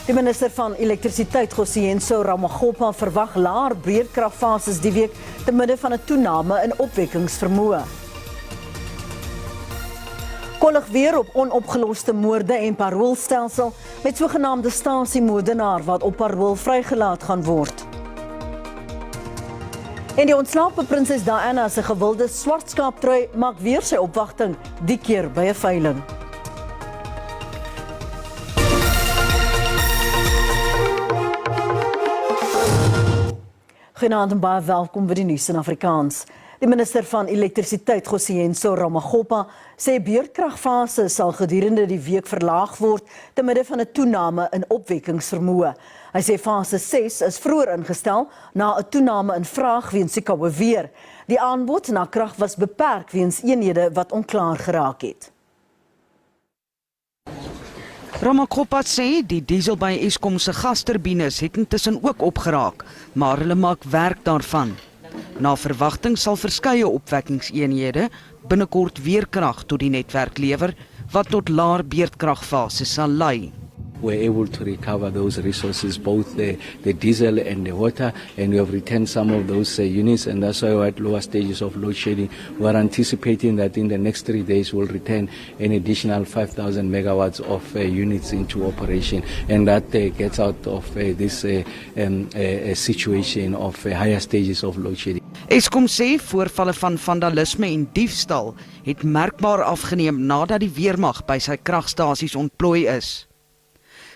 Die minister van elektrisiteit, Gosienso Ramagopa, verwag laer breedkragfases die week te midde van 'n toename in opwekkingsvermoë. Kollig weer op onopgeloste moorde en paroolstelsel met sogenaamde stasiemoordenaar wat op parool vrygelaat gaan word. En die ontslape prinses Diana se gewilde swart skaaptrui maak weer sy opwagting, die keer by 'n veiling. Goeienaand en baie welkom by die nuus in Afrikaans. Die minister van elektrisiteit, Gosienso Ramagopa, sê beurtkragfase sal gedurende die week verlaag word te midde van 'n toename in opwekkingsvermoë. Hy sê fase 6 is vroeër ingestel na 'n toename in vraag weens die koue weer. Die aanbod na krag was beperk weens eenhede wat onklaar geraak het. Ramagopa sê die diesel by Eskom se gasturbines het intussen ook opgeraak, maar hulle maak werk daarvan. Na verwagting sal verskeie opwekkingseenhede binnekort weer krag tot die netwerk lewer wat tot laer beurtkragfase sal lei. We're able to recover those resources, both the diesel and the water, and we have returned some of those units, and that's why we're at lower stages of load shedding. We're anticipating that in the next 3 days we'll return an additional 5,000 megawatts of units into operation, and that gets out of this situation of higher stages of load shedding. Eskom sê voorvalle van vandalisme en diefstal het merkbaar afgeneem nadat die weermag by sy kragstasies ontplooi is.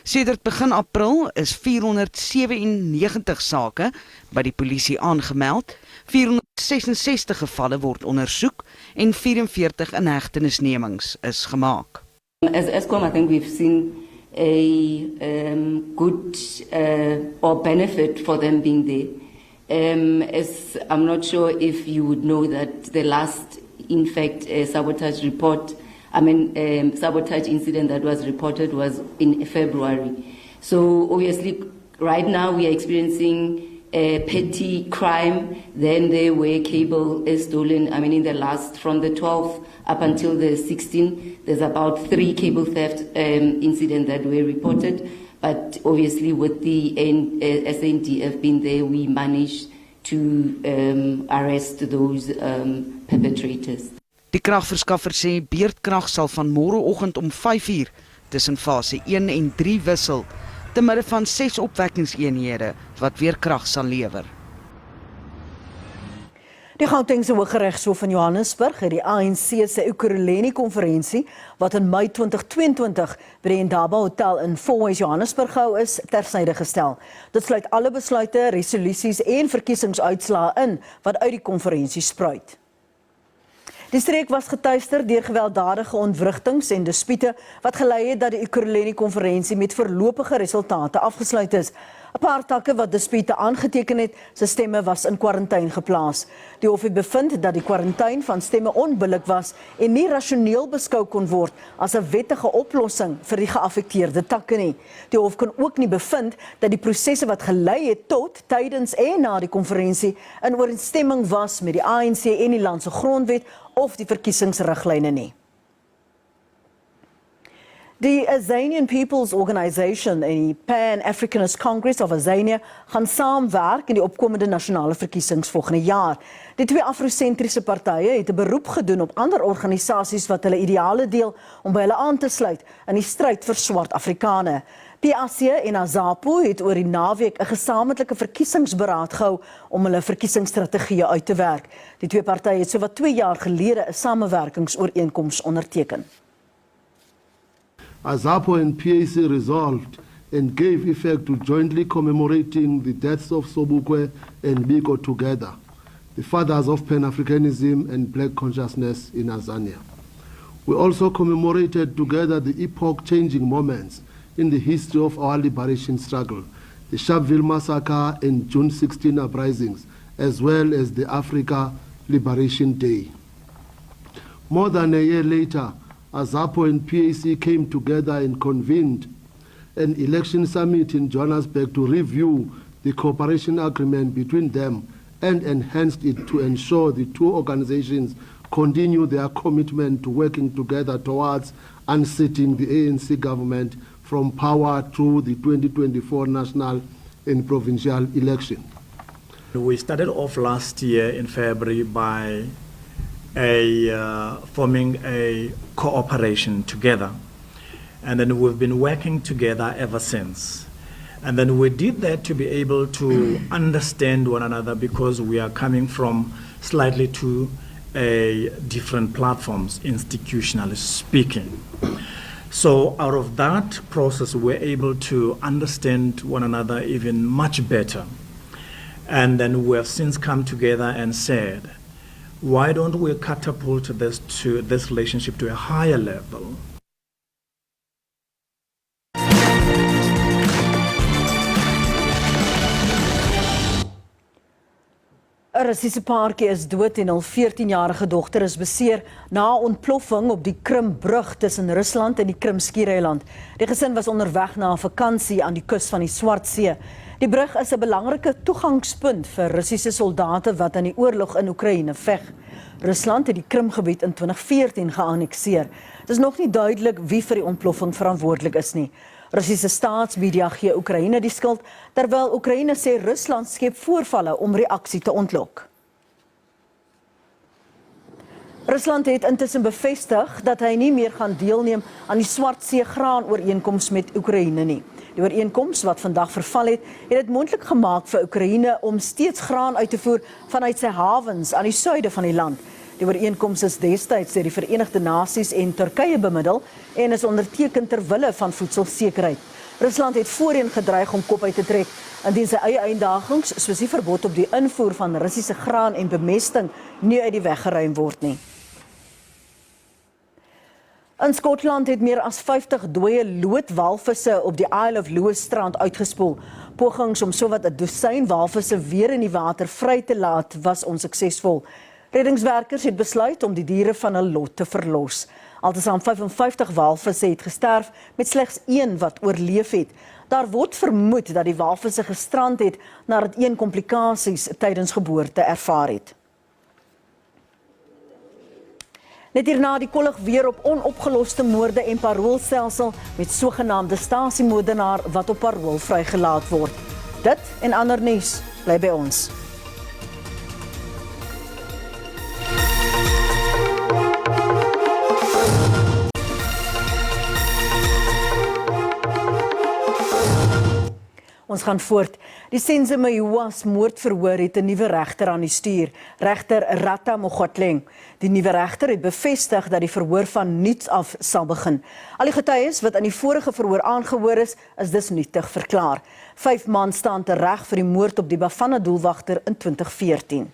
Sedert begin April is 497 sake by die polisie aangemeld, 466 gevalle word ondersoek en 44 inhegtenisnemings is gemaak. As Eskom, I think we've seen a good or benefit for them being there. As I'm not sure if you would know that the last, in fact, sabotage report, sabotage incident that was reported was in February. So obviously, right now we are experiencing petty crime. Then there were cable is stolen. In the last, from the 12th up until the 16th, there's about 3 cable theft incidents that were reported. But obviously, with the SANDF being there, we managed to arrest those perpetrators. Die kragverskaffer sê beurtkrag sal van môreoggend om 5:00 tussen fase 1 en 3 wissel, te midde van 6 opwekkingseenhede wat weer krag sal lewer. Die Gautengse Hooggeregshof in Johannesburg het die ANC se Ekurhuleni-konferensie wat in Mei 2022 by die Indaba Hotel in Fourways Johannesburg gehou is, tersyde gestel. Dit sluit alle besluite, resolusies en verkiesingsuitslae in wat uit die konferensie spruit. Die streek was getuister deur gewelddadige ontwrigtings en dispute wat gelei het dat die Ekurhuleni-konferensie met voorlopige resultate afgesluit is. 'n Paar takke wat dispute aangeteken het, se stemme was in kwarantyne geplaas. Die hof het bevind dat die kwarantyne van stemme onbillik was en nie rasioneel beskou kon word as 'n wettige oplossing vir die geaffekteerde takke nie. Die hof kon ook nie bevind dat die prosesse wat gelei het tot, tydens en na die konferensie in ooreenstemming was met die ANC en die land se grondwet of die verkiesingsriglyne nie. Die Azanian People's Organisation en die Pan-Africanist Congress of Azania gaan saamwerk in die opkomende nasionale verkiesings volgende jaar. Die twee afrosentriese partye het 'n beroep gedoen op ander organisasies wat hulle ideale deel om by hulle aan te sluit in die stryd vir swart Afrikane. PAC en AZAPO het oor die naweek 'n gesamentlike verkiesingsberaad gehou om hulle verkiesingsstrategieë uit te werk. Die twee partye het sowat 2 jaar gelede 'n samewerkingsooreenkoms onderteken. AZAPO and PAC resolved and gave effect to jointly commemorating the deaths of Sobukwe and Biko together, the fathers of Pan-Africanism and Black consciousness in Azania. We also commemorated together the epoch-changing moments in the history of our liberation struggle, the Sharpeville massacre and June 16 uprisings, as well as the Africa Liberation Day. More than a year later, AZAPO and PAC came together and convened an election summit in Johannesburg to review the cooperation agreement between them and enhanced it to ensure the two organizations continue their commitment to working together towards unseating the ANC government from power through the 2024 national and provincial election. We started off last year in February by forming a cooperation together. And then we've been working together ever since. And then we did that to be able to understand one another because we are coming from slightly two different platforms, institutionally speaking. So out of that process, we're able to understand one another even much better. And then we have since come together and said, why don't we catapult this relationship to a higher level? Een Russiese paartjie is dood en hul 14-jarige dogter is beseer na 'n ontploffing op die Krimbrug tussen Rusland en die Krimskiereiland. Die gesin was onderweg na 'n vakansie aan die kus van die Swartsee. Die brug is 'n belangrike toegangspunt vir Russiese soldate wat aan die oorlog in Oekraïne veg. Rusland het die Krimgebied in 2014 geannekseer. Dit is nog nie duidelik wie vir die ontploffing verantwoordelik is nie. Russiese staatsmedia gee Oekraïne die skuld, terwyl Oekraïne sê Rusland skep voorvalle om reaksie te ontlok. Rusland het intussen bevestig dat hy nie meer gaan deelneem aan die Swartsee graanooreenkoms met Oekraïne nie. Die ooreenkoms wat vandag verval het dit moontlik gemaak vir Oekraïne om steeds graan uit te voer vanuit sy hawens aan die suide van die land. Die ooreenkoms is destyds deur die Verenigde Nasies en Turkye bemiddel en is onderteken ter wille van voedselsekerheid. Rusland het voorheen gedreig om kop uit te trek indien sy eie uitdagings soos die verbod op die invoer van Russiese graan en bemesting nie uit die weg geruim word nie. In Skotland het meer as 50 dooie loodwalvisse op die Isle of Lewis strand uitgespoel. Pogings om sowat 'n dosyn walvisse weer in die water vry te laat was onsuksesvol. Reddingswerkers het besluit om die diere van hul lot te verlos. Altesaam 55 walvisse het gesterf met slegs 1 wat oorleef het. Daar word vermoed dat die walvisse gestrand het nadat 1 komplikasies tydens geboorte ervaar het. Net hierna die kollig weer op onopgeloste moorde en paroolstelsel met sogenaamde stasiemoordenaar wat op parool vrygelaat word. Dit en ander nuus bly by ons. Ons gaan voort. Die Senzo-Mayiwa's moordverhoor het 'n nuwe regter aan die stuur, regter Ratta Mogotleng. Die nuwe regter het bevestig dat die verhoor van nuuts af sal begin. Al die getuies wat aan die vorige verhoor aangehoor is dus nietig verklaar. 5 man staan tereg vir die moord op die Bafana doelwagter in 2014.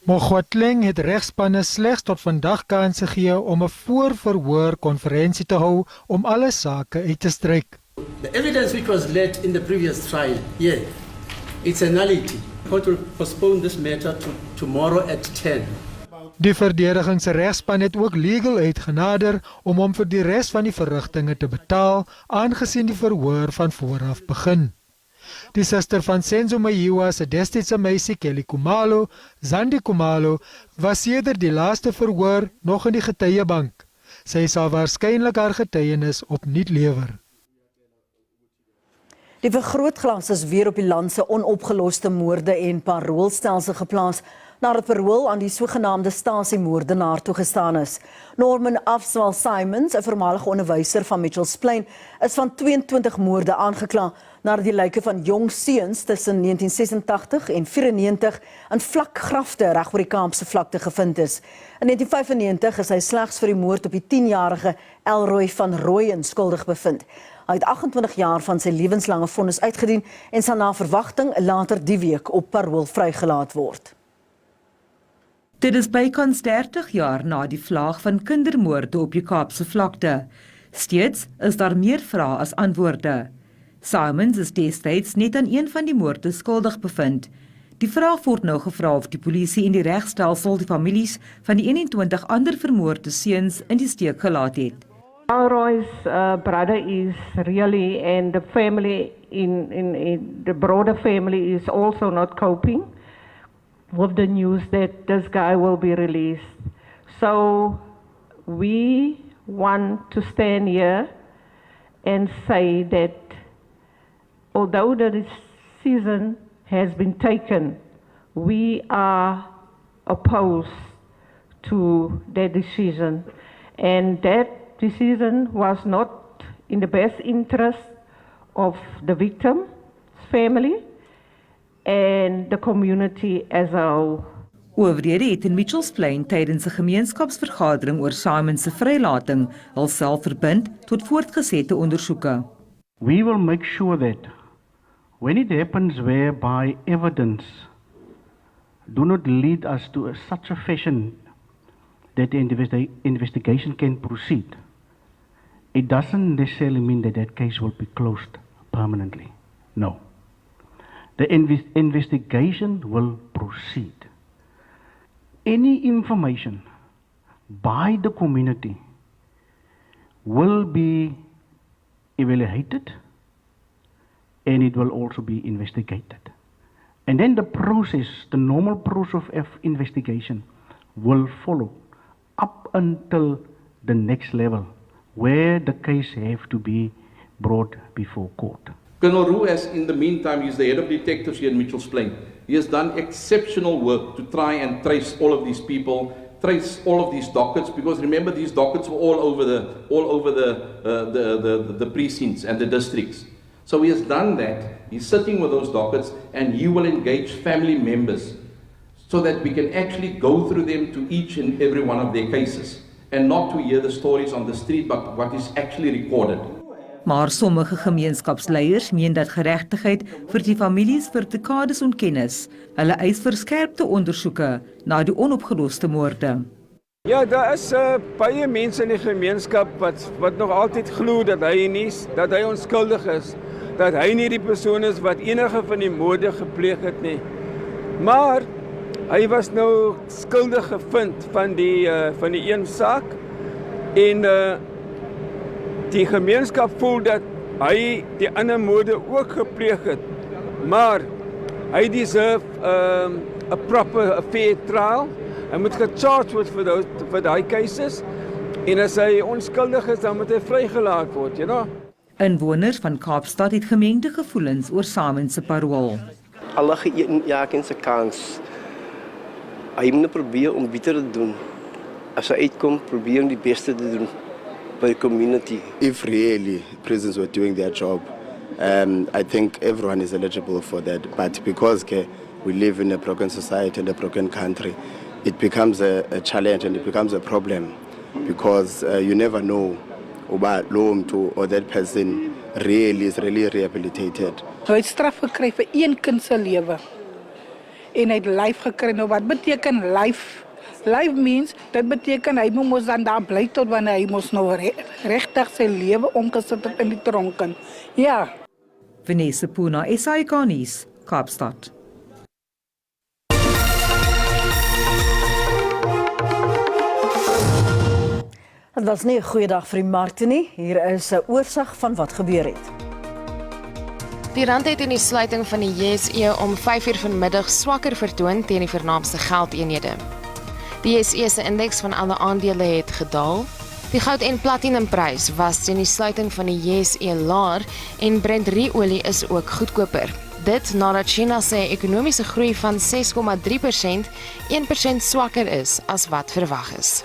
Mogotleng het regspanne slegs tot vandag kans gegee om 'n voorverhoor konferensie te hou om alle sake uit te stryk. The evidence which was led in the previous trial here, it's a nullity. The court will postpone this matter to tomorrow at 10. Die verdedigingsregspan het ook Legal Aid genader om hom vir die res van die verrigtinge te betaal, aangesien die verhoor van vooraf begin. Die suster van Senzo-Mayiwa se destydse meisie Kelly Kumalo, Zandi Kumalo, was sedert die laaste verhoor nog in die getuiebank. Sy sal waarskynlik haar getuienis opnuut lewer. Die vergrootglas is weer op die land se onopgeloste moorde en paroolstelsel geplaas nadat parool aan die sogenaamde stasiemoordenaar toegestaan is. Norman Afswal Simons, 'n voormalige onderwyser van Mitchells Plain, is van 22 moorde aangekla nadat die lyke van jong seuns tussen 1986 en 94 in vlakgrafte reg oor die Kaapse vlakte gevind is. In 1995 is hy slegs vir die moord op die 10-jarige Elroy van Rooyen skuldig bevind. Hy het 28 jaar van sy lewenslange vonnis uitgedien en sal na verwagting later die week op parool vrygelaat word. Dit is bykans 30 jaar na die vlaag van kindermoorde op die Kaapse vlakte. Steeds is daar meer vrae as antwoorde. Simons is destyds net aan een van die moorde skuldig bevind. Die vraag word nou gevra of die polisie en die regstelsel die families van die 21 ander vermoorde seuns in die steek gelaat het. Elroy's brother is really, and the family in the broader family is also not coping with the news that this guy will be released. So we want to stand here and say that although the decision has been taken, we are opposed to that decision. And that decision was not in the best interest of the victim's family and the community as a whole. Owerhede het in Mitchells Plain tydens 'n gemeenskapsvergadering oor Simon se vrylating hulself verbind tot voortgesette ondersoeke. We will make sure that when it happens whereby evidence do not lead us to such a fashion that the investigation can proceed, it doesn't necessarily mean that that case will be closed permanently. No. The investigation will proceed. Any information by the community will be evaluated and it will also be investigated. And then the process, the normal process of investigation will follow up until the next level where the case have to be brought before court. Colonel Roux has, in the meantime, he's the head of detectives here in Mitchells Plain. He has done exceptional work to try and trace all of these people, trace all of these dockets, because remember these dockets were all over the precincts and the districts. So he has done that. He's sitting with those dockets, and he will engage family members so that we can actually go through them to each and every one of their cases, and not to hear the stories on the street, but what is actually recorded. Maar sommige gemeenskapsleiers meen dat geregtigheid vir die families vir dekades ontken is. Hulle eis verskerpte ondersoeke na die onopgeloste moorde. Ja, daar is baie mense in die gemeenskap wat nog altyd glo dat hy onskuldig is, dat hy nie die persoon is wat enige van die moorde gepleeg het nie. Maar hy was nou skuldig gevind van die een saak en die gemeenskap voel dat hy die ander moorde ook gepleeg het, maar hy deserve a fair trial. Hy moet gecharged word vir daai cases, en as hy onskuldig is, dan moet hy vrygelaat word, you know. Inwoners van Kaapstad het gemengde gevoelens oor Simon se parool. Alle geëen se kans. Hy moet probeer om beter te doen. As hy uitkom, probeer om die beste te doen by the community. If really prisons were doing their job, I think everyone is eligible for that. But because we live in a broken society and a broken country, it becomes a challenge and it becomes a problem, because you never know about or that person really is rehabilitated. Hy het straf gekry vir een kind se lewe. En hy het lyf gekry. Nou wat beteken lyf? Lyf means, dit beteken hy moet dan daar bly tot wanneer hy mos nou regtig sy lewe omgesit het in die tronken. Ja. Vanessa Puna, Afrikaans Nuus, Kaapstad. Het was nie 'n goeie dag vir die markte nie. Hier is 'n oorsig van wat gebeur het. Die rand het in die sluiting van die JSE om 5:00 vanmiddag swakker vertoon teen die vernaamste geldeenhede. Die JSE se indeks van alle aandele het gedaal. Die goud en platinumprys was teen die sluiting van die JSE laer en Brent-olie is ook goedkoper. Dit nadat China se ekonomiese groei van 6,3% 1% swakker is as wat verwag is.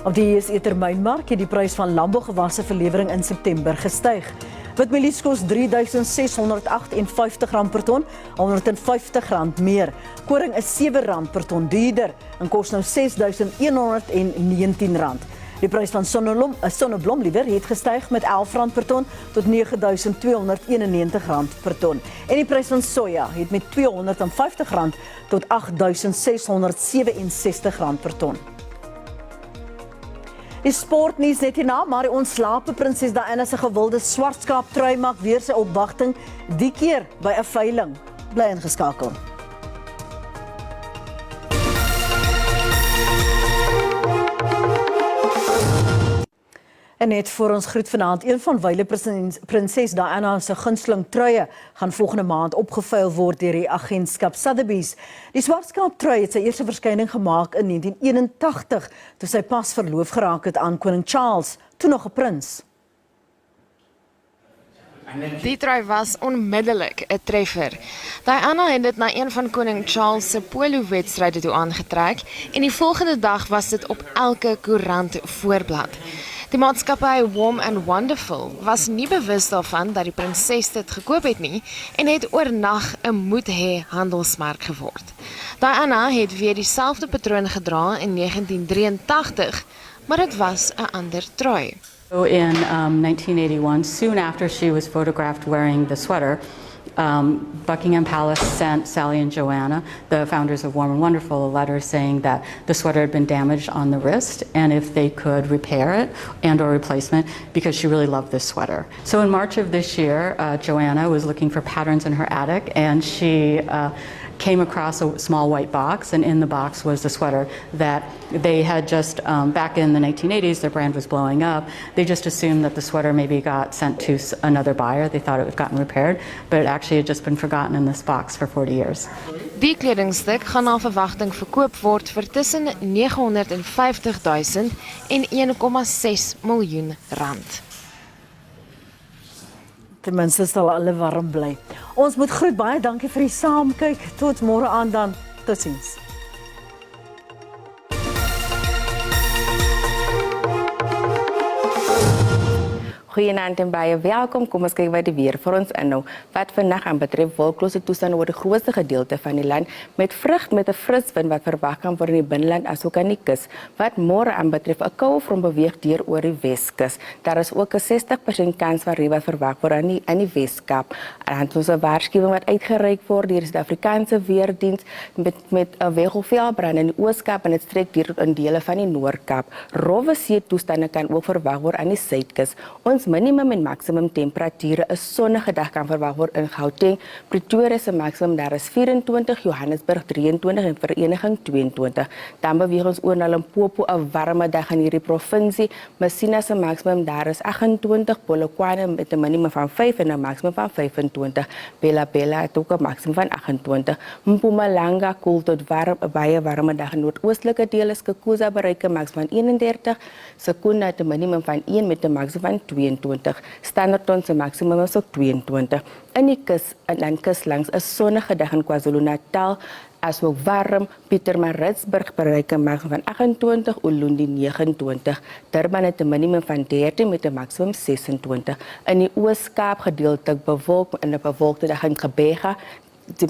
Op die JSE-termynmark het die prys van landbougewasse vir lewering in September gestyg. Witmielies kos R3.658 per ton, R150 meer. Koring is R7 per ton duurder en kos nou R6.119. Die prys van sonneblom het gestyg met R11 per ton tot R9.291 per ton. En die prys van soja het met R250 tot R8.667 per ton. Die sportnuus net hierna, maar die ontslape prinses Diana se gewilde swartskaap trui maak weer sy opwagting, die keer by 'n veiling. Bly ingeskakel. En net voor ons groet vanaand, een van wyle prinses Diana se gunsteling truie gaan volgende maand opgeveil word deur die agentskap SABC. Die swartskaap trui het sy eerste verskyning gemaak in 1981, toe sy pas verloof geraak het aan koning Charles, toe nog 'n prins. Die trui was onmiddellik 'n treffer. Diana het dit na een van koning Charles se polo-wedstryde toe aangetrek en die volgende dag was dit op elke koerant voorblad. Die maatskappy Warm and Wonderful was nie bewus daarvan dat die prinses dit gekoop het nie en het oornag 'n moet-hê handelsmerk geword. Diana het weer dieselfde patroon gedra in 1983, maar dit was 'n ander trui. In 1981, soon after she was photographed wearing the sweater, Buckingham Palace sent Sally and Joanna, the founders of Warm and Wonderful, a letter saying that the sweater had been damaged on the wrist and if they could repair it and or replacement because she really loved this sweater. So in March of this year, Joanna was looking for patterns in her attic and she came across a small white box, and in the box was the sweater that they had just, back in the 1980s, their brand was blowing up. They just assumed that the sweater maybe got sent to another buyer. They thought it had gotten repaired, but it actually had just been forgotten in this box for 40 years. Die kledingstuk gaan na verwagting verkoop word vir tussen 950.000 en 1,6 miljoen rand. Ten minste sal hulle warm bly. Ons moet groet, baie dankie vir die saamkyk. Tot môre aan dan. Totsiens. Goeienaand en baie welkom. Kom ons kyk wat die weer vir ons inhou. Wat vandag aanbetref wolklose toestande oor die grootste gedeelte van die land met met 'n fris wind wat verwag kan word in die binneland asook aan die kus. Wat môre aanbetref, 'n koue front beweeg deur oor die Weskus. Daar is ook 'n 60% kans van reën wat verwag word aan die Weskaap. En ons 'n waarskuwing wat uitgereik word deur die Afrikaanse weerdiens met 'n weggolfveldbrand in die Ooskaap en dit strek deur in dele van die Noord-Kaap. Rowwe see toestande kan ook verwag word aan die Suidkus. Ons minimum en maksimum temperature 'n sonnige dag kan verwag word in Gauteng. Pretoria se maksimum daar is 24, Johannesburg 23 en Vereniging 22. Dan beweeg ons oor na Limpopo, 'n warme dag in hierdie provinsie. Messina se maksimum daar is 28, Polokwane met 'n minimum van 5 en 'n maksimum van 25. Bella het ook 'n maksimum van 28. Mpumalanga koel tot warm, 'n baie warme dag in noordoostelike dele. Skukuza bereik 'n maksimum van 31, Sekunda het 'n minimum van 1 met 'n maksimum van 22. Standerton se maksimum is ook 22. In die kus en dan kus langs 'n sonnige dag in KwaZulu-Natal, asook warm. Pietermaritzburg bereik 'n maksimum van 28, Ulundi 29. Durban het 'n minimum van 13 met 'n maksimum 26. In die Oos-Kaap gedeeltelik bewolk en 'n bewolkte dag in Gqeberha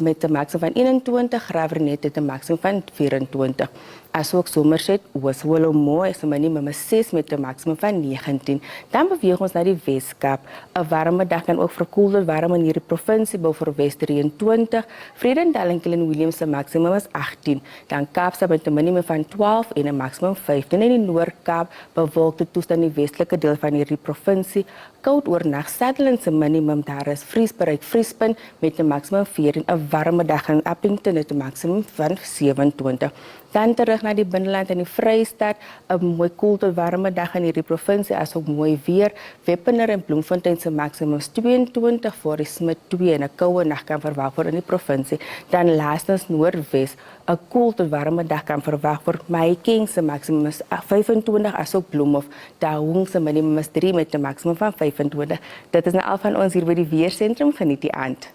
met 'n maksimum van 21, Graafrenet het 'n maksimum van 24. Asook Somerset, Oos-Wollomo is 'n minimum 6 met 'n maksimum van 19. Dan beweeg ons na die Weskaap. 'n warme dag kan ook verkoel tot warm in hierdie provinsie, Beaufort Wes 23, Vredendal en Killen-William se maksimum is 18. Dan Kaapstad met 'n minimum van 12 en 'n maksimum 15. In die Noord-Kaap bewolkte toestand in die westelike deel van hierdie provinsie. Koud oornag, Sutherland se minimum daar is bereik vriespunt met 'n maksimum 14. 'n warme dag in Appington met 'n maksimum van 27. Dan terug na die binneland in die Vrystaat, 'n mooi koel tot warme dag in hierdie provinsie, asook mooi weer. Wepener en Bloemfontein se maksimum is 22, voor die Smit 2 en 'n koue nag kan verwag word in die provinsie. Dan laastens Noordwes, 'n koel tot warme dag kan verwag word. Mahikeng se maksimum is 25, asook Bloemhof. Taung se minimum is 3 met 'n maksimum van 25. Dit is nou al van ons hier by die weersentrum. Geniet die aand.